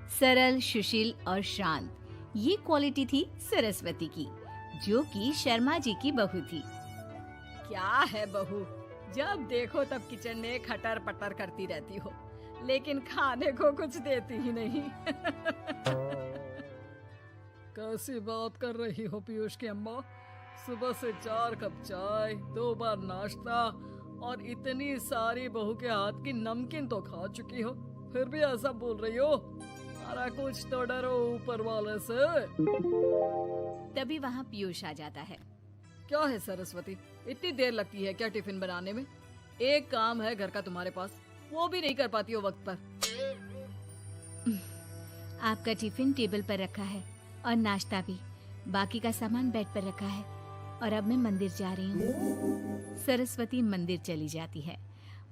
सरल, सुशील और शांत, ये क्वालिटी थी सरस्वती की, जो कि शर्मा जी की बहू थी। क्या है बहू, जब देखो तब किचन में खटर पटर करती रहती हो, लेकिन खाने को कुछ देती ही नहीं। कैसी बात कर रही हो पीयूष की अम्मा? सुबह से 4 कप चाय, 2 बार नाश्ता और इतनी सारी बहू के हाथ की नमकीन तो खा चुकी हो, फिर भी ऐसा बोल रही हो? अरे कुछ तो डरो ऊपर वाले से। तभी वहाँ पीयूष आ जाता है। क्या है सरस्वती, इतनी देर लगती है क्या टिफिन बनाने में? एक काम है घर का तुम्हारे पास, वो भी नहीं कर पाती हो वक्त पर। आपका टिफिन टेबल पर रखा है और नाश्ता भी, बाकी का सामान बेड पर रखा है और अब मैं मंदिर जा रही हूँ। सरस्वती मंदिर चली जाती है।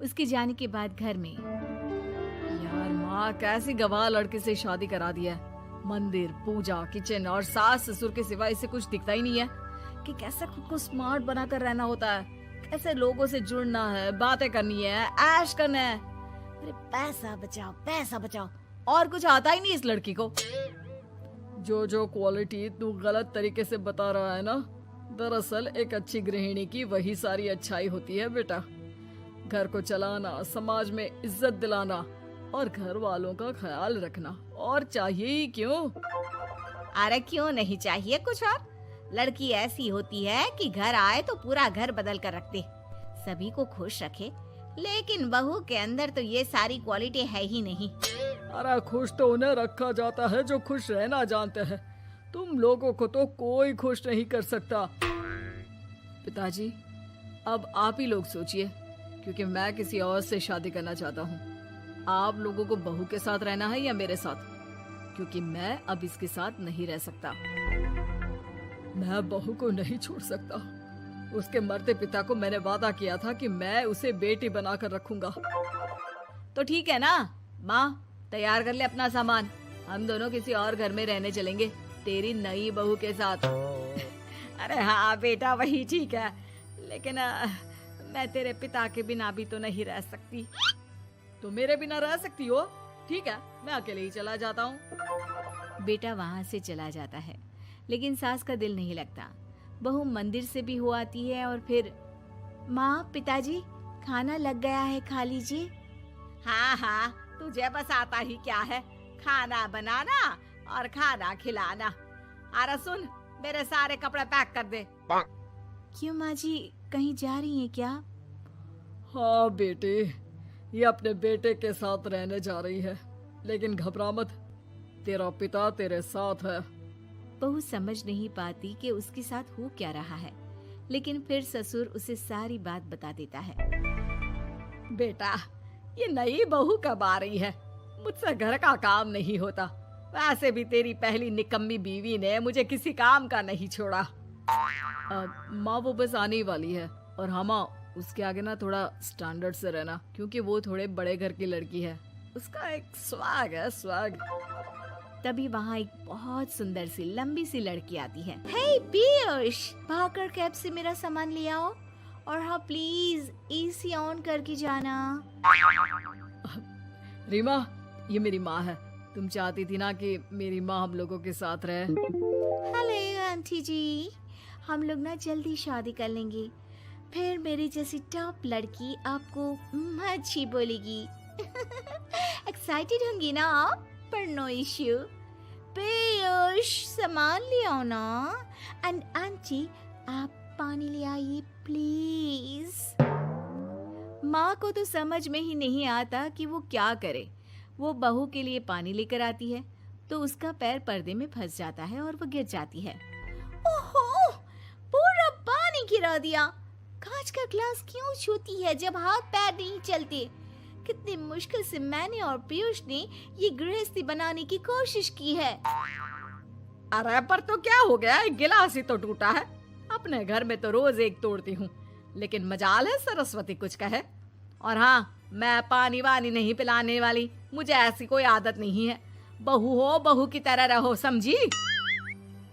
उसके जाने के बाद घर में, यार माँ, कैसी गवाह लड़के से शादी करा दिया है। मंदिर, पूजा, किचन और सास ससुर के सिवा इसे कुछ दिखता ही नहीं है कि कैसे खुद को स्मार्ट बनाकर रहना होता है, कैसे लोगों से जुड़ना है, बातें करनी है, ऐश करना है। अरे पैसा बचाओ, पैसा बचाओ, और कुछ आता ही नहीं इस लड़की को। जो क्वालिटी तू गलत तरीके से बता रहा है ना, दरअसल एक अच्छी गृहिणी की वही सारी अच्छाई होती है बेटा। घर को चलाना, समाज में इज्जत दिलाना और घर वालों का ख्याल रखना, और चाहिए ही क्यों? अरे क्यों नहीं चाहिए कुछ और? लड़की ऐसी होती है कि घर आए तो पूरा घर बदल कर रख दे, सभी को खुश रखे, लेकिन बहू के अंदर तो ये सारी क्वालिटी है ही नहीं। अरे खुश तो उन्हें रखा जाता है जो खुश रहना जानते हैं। तुम लोगों को तो कोई खुश नहीं कर सकता। पिताजी, अब आप ही लोग सोचिए, क्योंकि मैं किसी और से शादी करना चाहता हूँ। आप लोगों को बहू के साथ रहना है या मेरे साथ? क्योंकि मैं अब इसके साथ नहीं रह सकता। मैं बहू को नहीं छोड़ सकता। उसके मरते पिता को मैंने वादा किया था कि मैं उसे बेटी बनाकर रखूंगा। तो ठीक है ना माँ, तैयार कर ले अपना सामान, हम दोनों किसी और घर में रहने चलेंगे तेरी नई बहू के साथ। अरे हाँ बेटा, वही ठीक है, लेकिन मैं तेरे पिता के बिना भी तो नहीं रह सकती। तो मेरे बिना रह सकती हो? ठीक है, मैं अकेले ही चला जाता हूँ। बेटा वहाँ से चला जाता है, लेकिन सास का दिल नहीं लगता। बहू मंदिर से भी हो आती है और फिर, माँ, पिताजी, खाना लग गया है, खा लीजिए। हाँ हाँ, तुझे बस आता ही क्या है, खाना बनाना और खाना खिलाना। अरे सुन, मेरे सारे कपड़े पैक कर दे। क्यों माँ जी, कहीं जा रही हैं क्या? हाँ बेटे, ये अपने बेटे के साथ रहने जा रही है, लेकिन घबरा मत, तेरा पिता तेरे साथ है। बहू समझ नहीं पाती कि उसके साथ हो क्या रहा है, लेकिन फिर ससुर उसे सारी बात बता देता है। बेटा, ये नई बहू कब आ रही है? मुझसे घर का काम नहीं होता। वैसे भी तेरी पहली निकम्मी बीवी ने मुझे किसी काम का नहीं छोड़ा। माँ, वो बस आने ही वाली है, और हाँ माँ, उसके आगे ना थोड़ा स्टैंडर्ड से रहना, क्योंकि वो थोड़े बड़े घर की लड़की है, उसका एक स्वैग है, स्वैग। तभी वहाँ एक बहुत सुंदर सी लंबी सी लड़की आती है। हे पीयूष, भागकर कैब से मेरा सामान ले आओ, और हाँ प्लीज एसी ऑन करके जाना। रीमा, ये मेरी माँ है। तुम चाहती थी ना कि मेरी माँ हम लोगों के साथ रहे। हेलो आंटी जी, हम लोग ना जल्दी शादी कर लेंगे, फिर मेरी जैसी टॉप लड़की आपको अच्छी बोलेगी। एक्साइटेड होंगी ना आप? पर नो इश्यू। पीयूष, सामान ले आओ ना, एंड आंटी आप पानी ले आइए प्लीज। माँ को तो समझ में ही नहीं आता कि वो क्या करे। वो बहू के लिए पानी लेकर आती है तो उसका पैर पर्दे में फंस जाता है और वो गिर जाती है। ओहो, पूरा पानी गिरा दिया। कांच का ग्लास क्यों छूती है जब हाथ पैर नहीं चलते? कितनी मुश्किल से मैंने और पीयूष ने ये गृहस्थी बनाने की कोशिश की है। अरे पर तो क्या हो गया, गिलास ही तो टूटा है। अपने घर में तो रोज एक तोड़ती हूँ, लेकिन मजाल है सरस्वती कुछ कहे। और हाँ, मैं पानी वानी नहीं पिलाने वाली, मुझे ऐसी कोई आदत नहीं है। बहू हो, बहू की तरह रहो, समझी?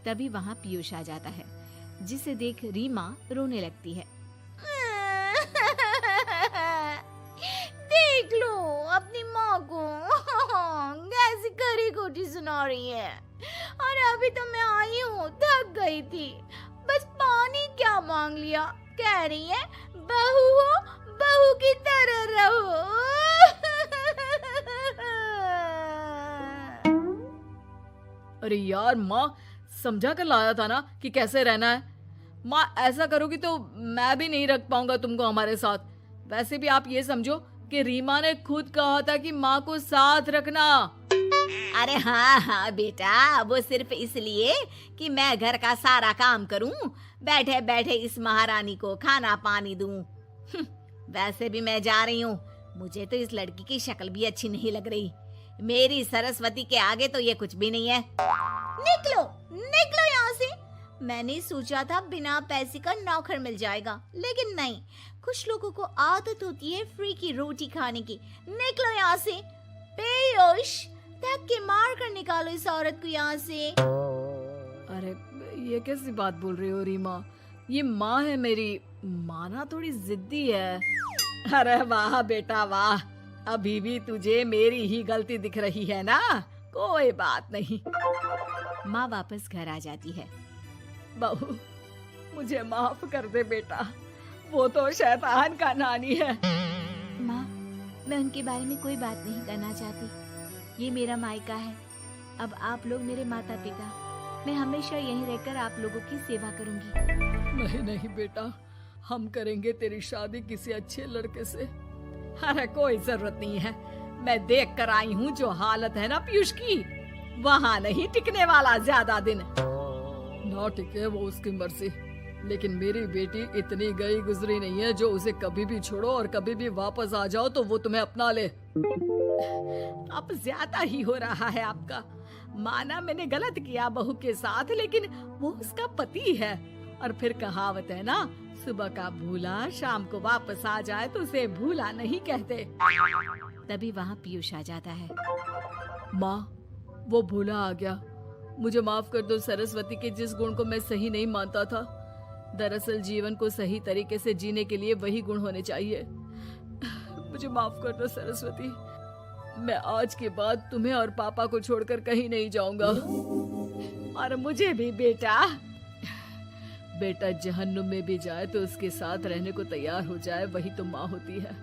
तभी वहाँ पीयूष आ जाता है, जिसे देख रीमा रोने लगती है। देख लो अपनी माँ को कैसी खरी खोटी सुना रही है। और अभी तो मैं आई हूँ, थक गई थी, बस पानी क्या मांग लिया। कह रही है बहू हो, बहू की तरह रहो। अरे यार माँ, समझा कर लाया था ना कि कैसे रहना है। माँ ऐसा करोगी तो मैं भी नहीं रख पाऊंगा तुमको हमारे साथ। वैसे भी आप ये समझो कि रीमा ने खुद कहा था कि माँ को साथ रखना। अरे हाँ हाँ बेटा, वो सिर्फ इसलिए कि मैं घर का सारा काम करूं, बैठे बैठे इस महारानी को खाना पानी दूं। वैसे भी मैं जा रही हूँ, मुझे तो इस लड़की की शक्ल भी अच्छी नहीं लग रही। मेरी सरस्वती के आगे तो ये कुछ भी नहीं है। निकलो निकलो यहाँ से। मैंने सोचा था बिना पैसे का नौकर मिल जाएगा, लेकिन नहीं, कुछ लोगों को आदत होती है फ्री की रोटी खाने की। निकलो यहाँ से। पीयूष, धक्के मार कर निकालो इस औरत को यहाँ से। अरे ये कैसी बात बोल रही हो रीमा, ये माँ है मेरी। माँ ना थोड़ी जिद्दी है। अरे वाह बेटा वाह, अभी भी तुझे मेरी ही गलती दिख रही है ना। कोई बात नहीं। माँ वापस घर आ जाती है। बहू, मुझे माफ कर दे बेटा, वो तो शैतान का नानी है। माँ, मैं उनके बारे में कोई बात नहीं करना चाहती। ये मेरा मायका है। अब आप लोग मेरे माता पिता। मैं हमेशा यहीं रहकर आप लोगों की सेवा करूंगी। नहीं नहीं बेटा, हम करेंगे तेरी शादी किसी अच्छे लड़के से। अरे कोई जरूरत नहीं है, मैं देख कर आई हूँ जो हालत है ना पीयूष की, वहाँ नहीं टिकने वाला ज्यादा दिन। ना टिके वो उसकी मर्जी, लेकिन मेरी बेटी इतनी गई गुजरी नहीं है जो उसे कभी भी छोड़ो और कभी भी वापस आ जाओ तो वो तुम्हें अपना ले। अब ज्यादा ही हो रहा है आपका। माना मैंने गलत किया बहू के साथ, लेकिन वो उसका पति है। और फिर कहावत है ना, सुबह का भूला शाम को वापस आ जाए तो उसे भूला नहीं कहते। तभी वहाँ पीयूष आ जाता है। माँ, वो भूला आ गया, मुझे माफ कर दो। सरस्वती के जिस गुण को मैं सही नहीं मानता था, दरअसल जीवन को सही तरीके से जीने के लिए वही गुण होने चाहिए। मुझे माफ कर दो सरस्वती, मैं आज के बाद तुम्हें और पापा को छोड़कर कहीं नहीं जाऊंगा। और मुझे भी बेटा। बेटा जहन्नुम में भी जाए तो उसके साथ रहने को तैयार हो जाए, वही तो माँ होती है।